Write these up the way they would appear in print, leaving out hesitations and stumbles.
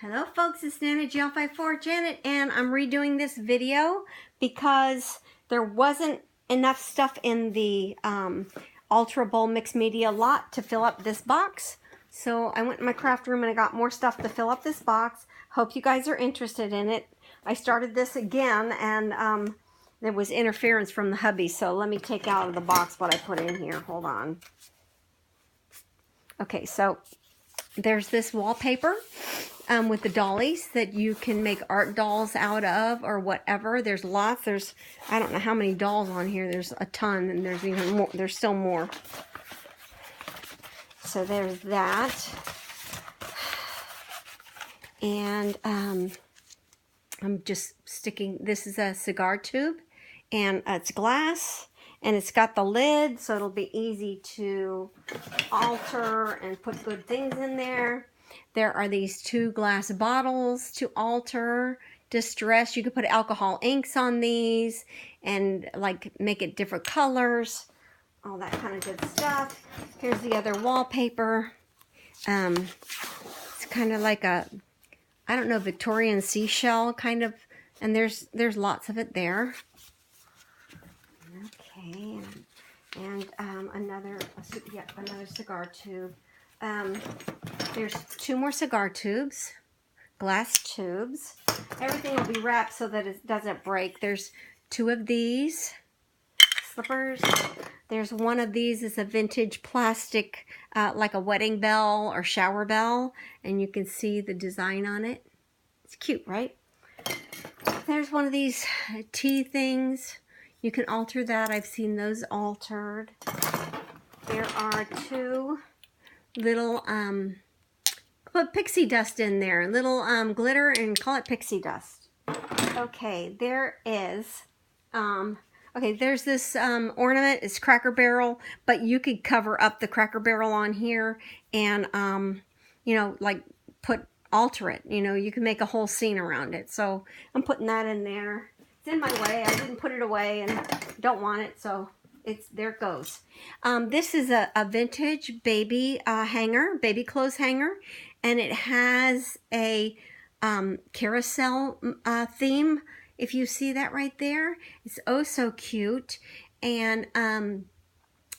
Hello folks, it's Nana JL54 Janet, and I'm redoing this video because there wasn't enough stuff in the Alterable mixed media lot to fill up this box. So I went in my craft room and I got more stuff to fill up this box. Hope you guys are interested in it. I started this again and there was interference from the hubby, so let me take out of the box what I put in here. Hold on. Okay, so there's this wallpaper with the dollies that you can make art dolls out of or whatever. There's lots. I don't know how many dolls on here. There's a ton, and there's even more. There's still more. So there's that. And I'm just sticking, this is a cigar tube, and it's glass, and it's got the lid, so it'll be easy to alter and put good things in there. There are these 2 glass bottles to alter, distress. You could put alcohol inks on these and like make it different colors, all that kind of good stuff. Here's the other wallpaper. It's kind of like a, I don't know, Victorian seashell kind of, and there's lots of it there. Okay, and another cigar tube. There's 2 more cigar tubes, glass tubes. Everything will be wrapped so that it doesn't break. There's 2 of these slippers. There's 1 of these is a vintage plastic, like a wedding bell or shower bell, and you can see the design on it. It's cute, right? There's 1 of these tea things. You can alter that. I've seen those altered. There are 2 little put pixie dust in there, little glitter, and call it pixie dust. Okay, there is okay, there's this ornament. It's Cracker Barrel, but you could cover up the Cracker Barrel on here and you know, like alter it. You know, you can make a whole scene around it. So I'm putting that in there. It's in my way. I didn't put it away and don't want it, so there it goes. This is a vintage baby hanger, baby clothes hanger, and it has a carousel theme. If you see that right there, it's oh so cute. And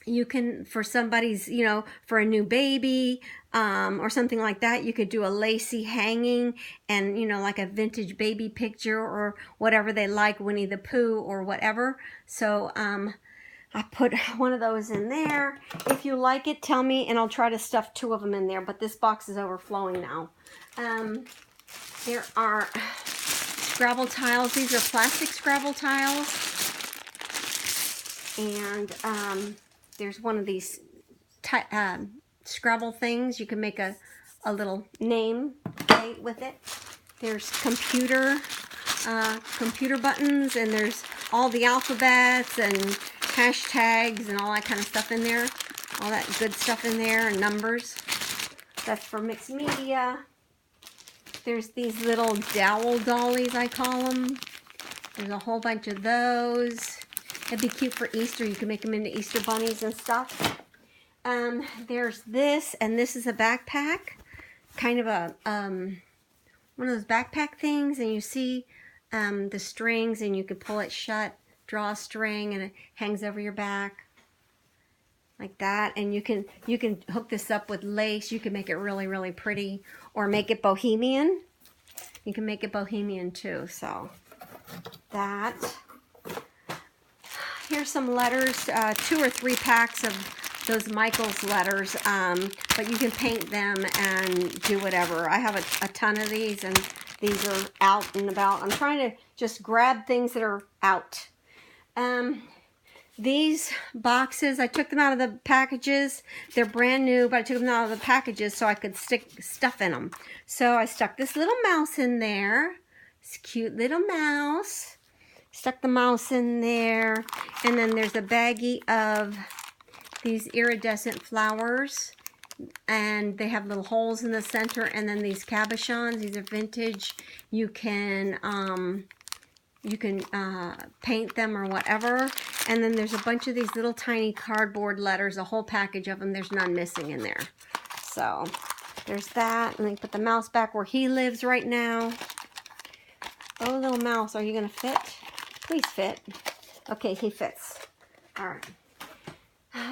you can, for somebody's, you know, for a new baby or something like that, you could do a lacy hanging and, you know, like a vintage baby picture or whatever they like, Winnie the Pooh or whatever. So I put 1 of those in there. If you like it, tell me, and I'll try to stuff 2 of them in there, but this box is overflowing now. There are Scrabble tiles. These are plastic Scrabble tiles. And there's 1 of these Scrabble things. You can make a little name plate with it. There's computer buttons, and there's all the alphabets and hashtags and all that kind of stuff in there. All that good stuff in there, and numbers. That's for mixed media. There's these little dowel dollies, I call them. There's a whole bunch of those. It'd be cute for Easter. You can make them into Easter bunnies and stuff. There's this, and this is a backpack. Kind of a, one of those backpack things, and you see the strings, and you can pull it shut, draw a string, and it hangs over your back like that. And you can hook this up with lace. You can make it really, really pretty, or make it bohemian. You can make it bohemian too. So that. Here's some letters, 2 or 3 packs of those Michael's letters, but you can paint them and do whatever. I have a ton of these, and these are out and about. I'm trying to just grab things that are out. These boxes, I took them out of the packages. They're brand new, but I took them out of the packages so I could stick stuff in them. So I stuck this little mouse in there. This cute little mouse. Stuck the mouse in there. And then there's a baggie of these iridescent flowers. And they have little holes in the center. And then these cabochons. These are vintage. You can paint them or whatever. And then there's a bunch of these little tiny cardboard letters, a whole package of them. There's none missing in there. So There's that. Let me put the mouse back where he lives right now. Oh, little mouse, are you going to fit? Please fit. Okay, he fits. All right.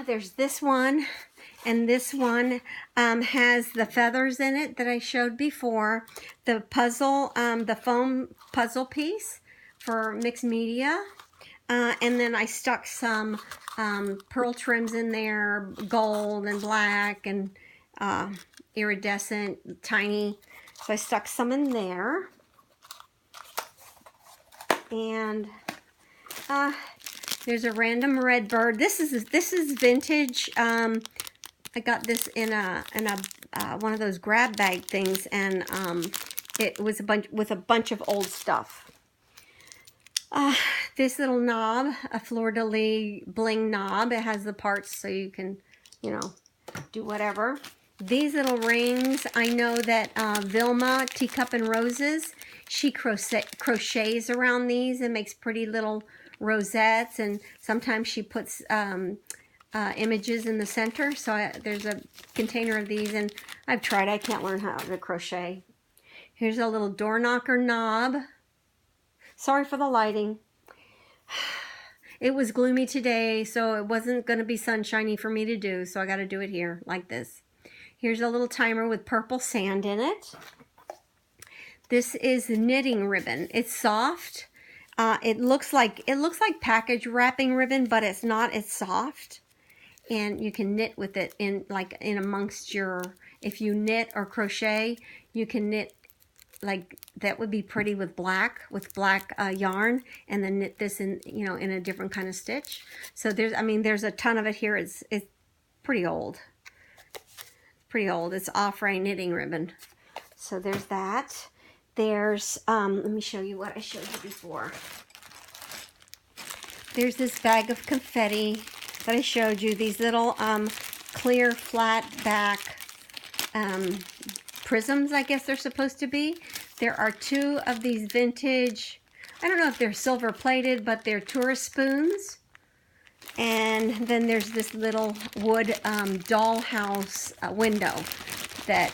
There's this one. And this one has the feathers in it that I showed before. The puzzle, the foam puzzle piece for mixed media. And then I stuck some pearl trims in there, gold and black and iridescent, tiny. So I stuck some in there. And there's a random red bird. This is vintage. I got this in a one of those grab bag things, and it was a bunch of old stuff. This little knob, a fleur-de-lis bling knob. It has the parts so you can, you know, do whatever. These little rings, I know that Vilma, Teacup and Roses, she crochets around these and makes pretty little rosettes, and sometimes she puts images in the center. So there's a container of these, and I've tried. I can't learn how to crochet. Here's a little door knocker knob. Sorry for the lighting. It was gloomy today, so it wasn't going to be sunshiny for me to do, so I got to do it here like this. Here's a little timer with purple sand in it. This is knitting ribbon. It's soft. It looks like package wrapping ribbon, but it's not. It's soft, and you can knit with it in amongst your. If you knit or crochet, you can knit like that would be pretty with black yarn, and then knit this in in a different kind of stitch. So there's a ton of it here. It's pretty old. Pretty old. It's Offray knitting ribbon. So there's that. There's, let me show you what I showed you before. There's this bag of confetti that I showed you. These little clear flat back prisms, I guess they're supposed to be. There are two of these vintage, I don't know if they're silver plated, but they're tourist spoons. And then there's this little wood dollhouse window that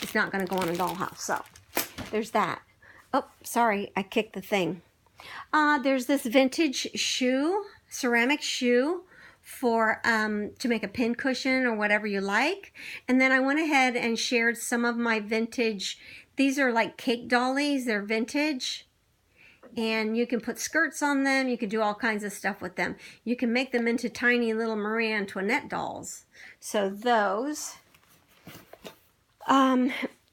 it's not going to go on a dollhouse. So there's that. Oh, sorry, I kicked the thing. There's this vintage shoe, ceramic shoe for to make a pin cushion or whatever you like. And then I went ahead and shared some of my vintage. These are like cake dollies. They're vintage. And you can put skirts on them. You can do all kinds of stuff with them. You can make them into tiny little Marie Antoinette dolls. So those.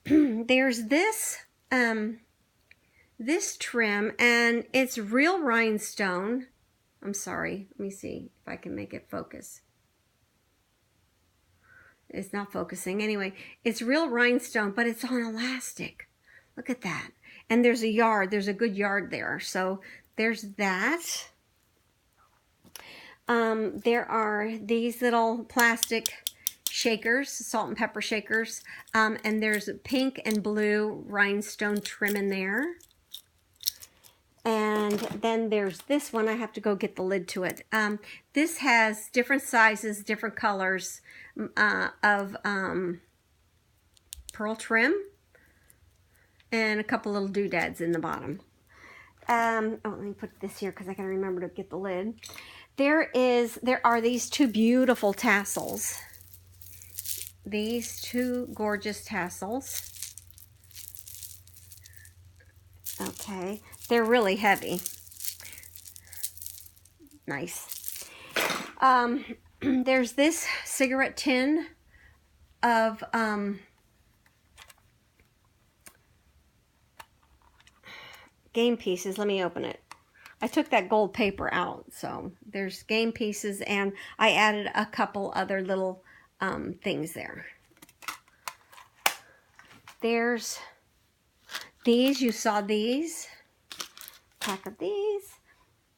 There's this this trim, and it's real rhinestone. I'm sorry. Let me see if I can make it focus. It's not focusing. Anyway, it's real rhinestone, but it's on elastic. Look at that. And there's a yard. There's a good yard there. So there's that. There are these little plastic shakers, salt and pepper shakers. And there's pink and blue rhinestone trim in there. And then there's this one. I have to go get the lid to it. This has different sizes, different colors of pearl trim. And a couple little doodads in the bottom. Oh, let me put this here because I gotta remember to get the lid. There are these two beautiful tassels. These two gorgeous tassels. Okay, they're really heavy. Nice. There's this cigarette tin of game pieces. Let me open it. I took that gold paper out, so there's game pieces, and I added a couple other little things there. There's these. You saw these. Pack of these.